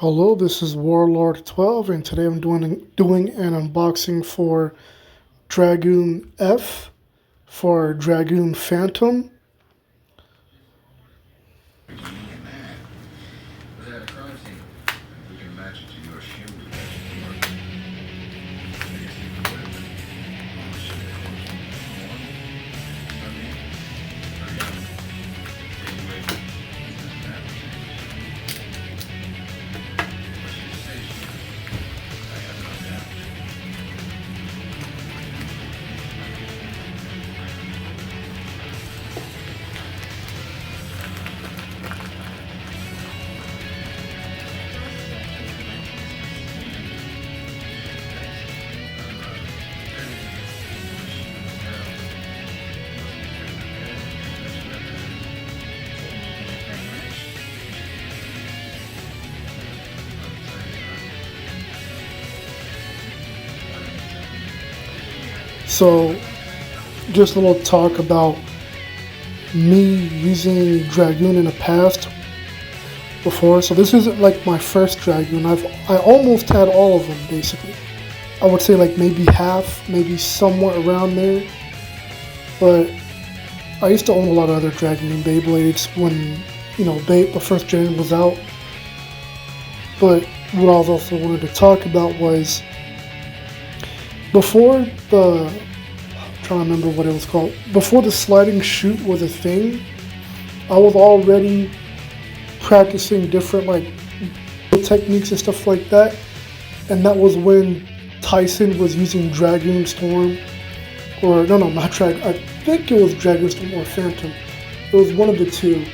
Hello, this is Warlord 12, and today I'm doing an unboxing for Dragoon F for Dragoon Phantom. So, just a little talk about me using Dragoon in the past before. So this isn't like my first Dragoon. I almost had all of them basically. I would say like maybe half, maybe somewhere around there. But I used to own a lot of other Dragoon Beyblades when the first gen was out. But what I was also wanted to talk about was before the I'm trying to remember what it was called. Before the sliding chute was a thing, I was already practicing different techniques and stuff like that. And that was when Tyson was using Dragoon Storm, or no, not Dragoon. I think it was Dragoon Storm or Phantom. It was one of the two.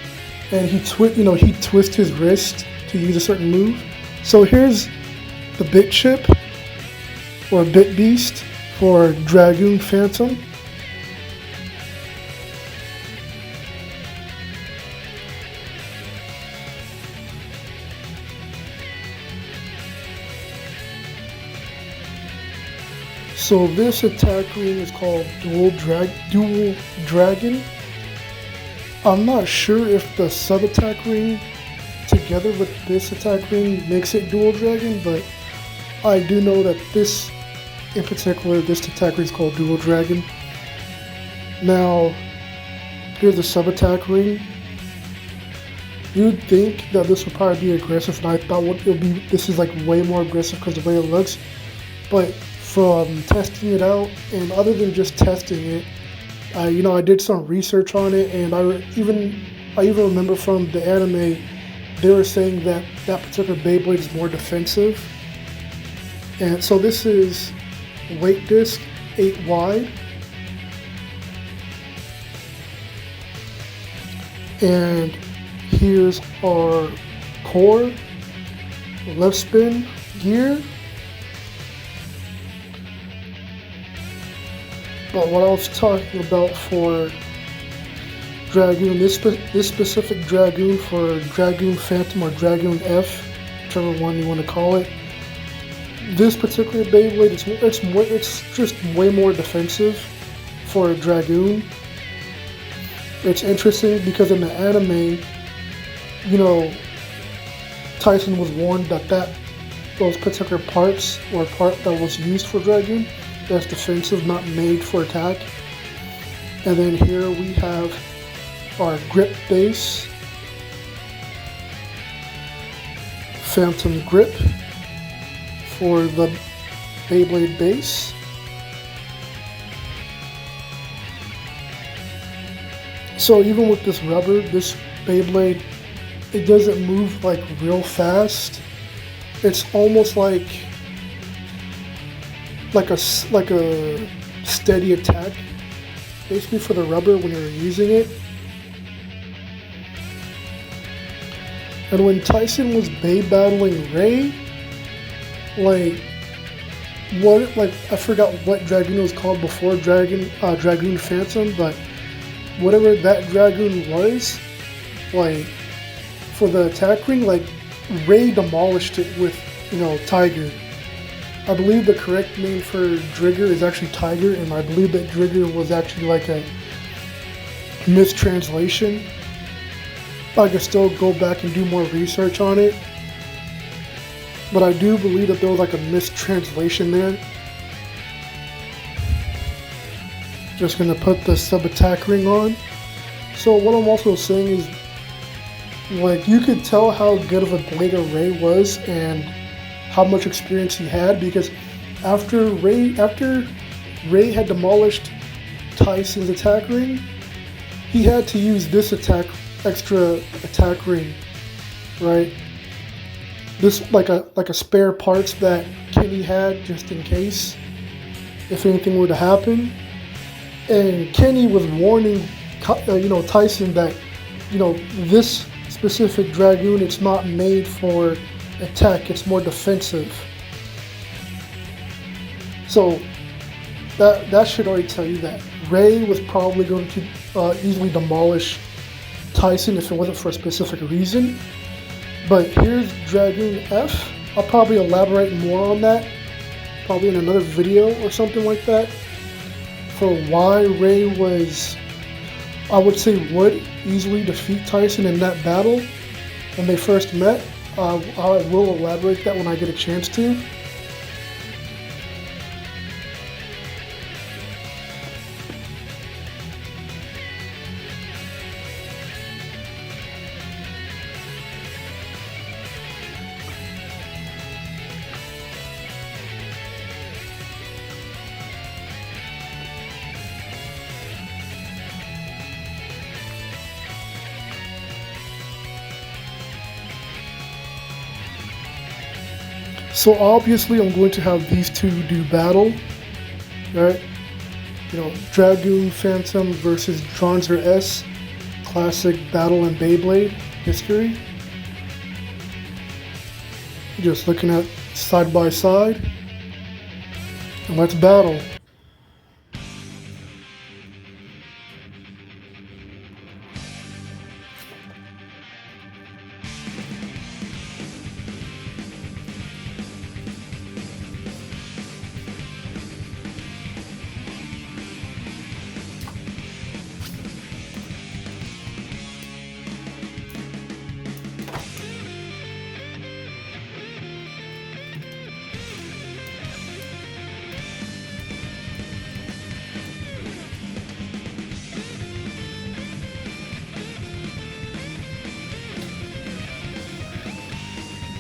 And he twist his wrist to use a certain move. So here's the bit chip or bit beast for Dragoon Phantom. So this attack ring is called Dual Dragon. I'm not sure if the sub attack ring together with this attack ring makes it Dual Dragon, but I do know that this in particular, this attack ring is called Dual Dragon. Now, here's the sub attack ring. You'd think that this would probably be aggressive, and I thought this is like way more aggressive because of the way it looks. But from testing it out, and other than just testing it, I did some research on it, and I even remember from the anime, they were saying that that particular Beyblade is more defensive. And so this is weight disc 8 wide, and here's our core, left spin gear. But what I was talking about for Dragoon, this specific Dragoon for Dragoon Phantom or Dragoon F, whichever one you want to call it, this particular Beyblade, it's just way more defensive for a Dragoon. It's interesting because in the anime, Tyson was warned that those particular parts or part that was used for Dragoon, that's defensive, not made for attack. And then here we have our grip base, Phantom grip for the Beyblade base. So even with this rubber, this Beyblade, it doesn't move like real fast. It's almost like a steady attack, basically for the rubber when you're using it. And when Tyson was Bey battling Ray, I forgot what Dragoon was called before Dragoon Phantom, but whatever that Dragoon was, for the attack ring, Ray demolished it with, Tiger. I believe the correct name for Drigger is actually Tiger, and I believe that Drigger was actually like a mistranslation. I could still go back and do more research on it. but I do believe that there was like a mistranslation there. Just gonna put the sub attack ring on. So what I'm also saying is, like, you could tell how good of a blader Ray was and how much experience he had, because after Ray had demolished Tyson's attack ring, he had to use this extra attack ring, right? This like a spare parts that Kenny had just in case if anything were to happen. And Kenny was warning Tyson that, this specific Dragoon, it's not made for attack, it's more defensive. So that should already tell you that Ray was probably going to easily demolish Tyson if it wasn't for a specific reason. But here's Dragoon F. I'll probably elaborate more on that, probably in another video or something like that, for why Ray was, I would say, would easily defeat Tyson in that battle when they first met. I will elaborate that when I get a chance to. So obviously I'm going to have these two do battle, right? Dragoon Phantom versus Dronzer S, classic battle in Beyblade history. Just looking at side by side, and let's battle.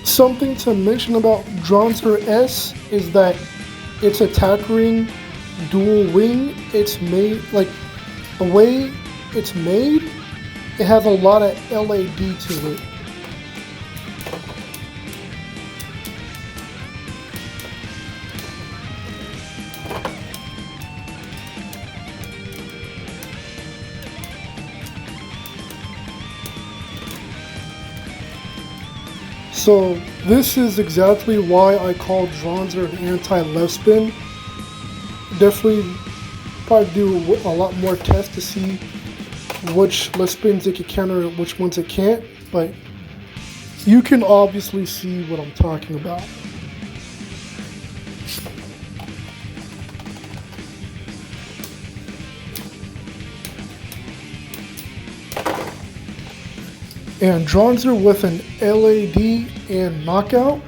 Something to mention about Dronzer S is that its attack ring dual wing, it's made, like, the way it's made, it has a lot of LAD to it. So this is exactly why I call Dronzer an anti-left spin. Definitely probably do a lot more tests to see which left spins it can counter and which ones it can't, but you can obviously see what I'm talking about. And Dronzer with an LAD and knockout.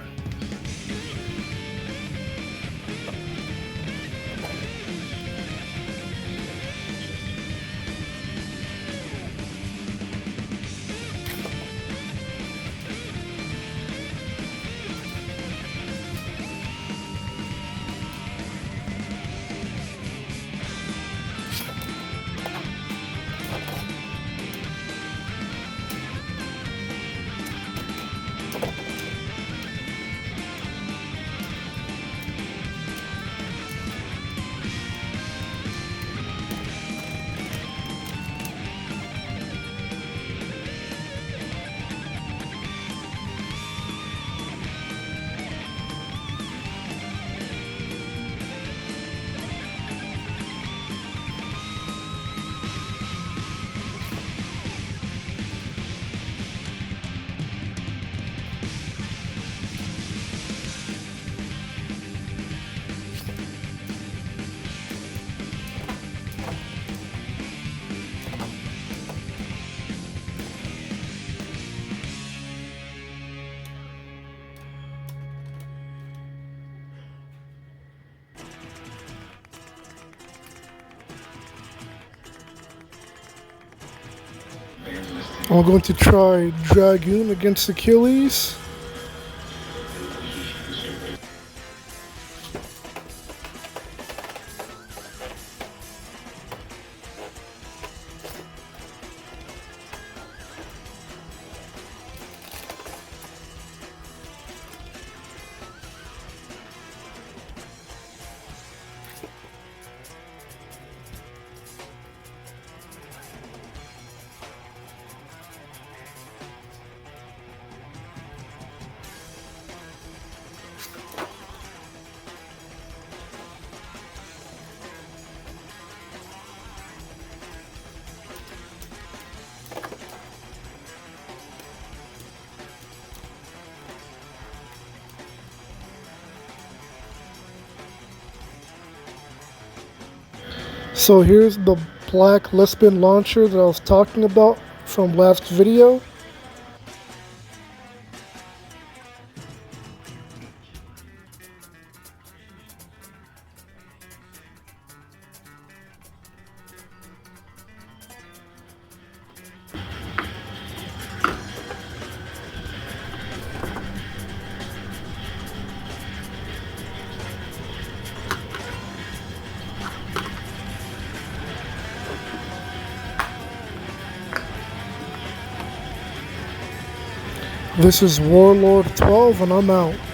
I'm going to try Dragoon against Achilles. So here's the black Lesbian launcher that I was talking about from last video. This is Warlord 12 and I'm out.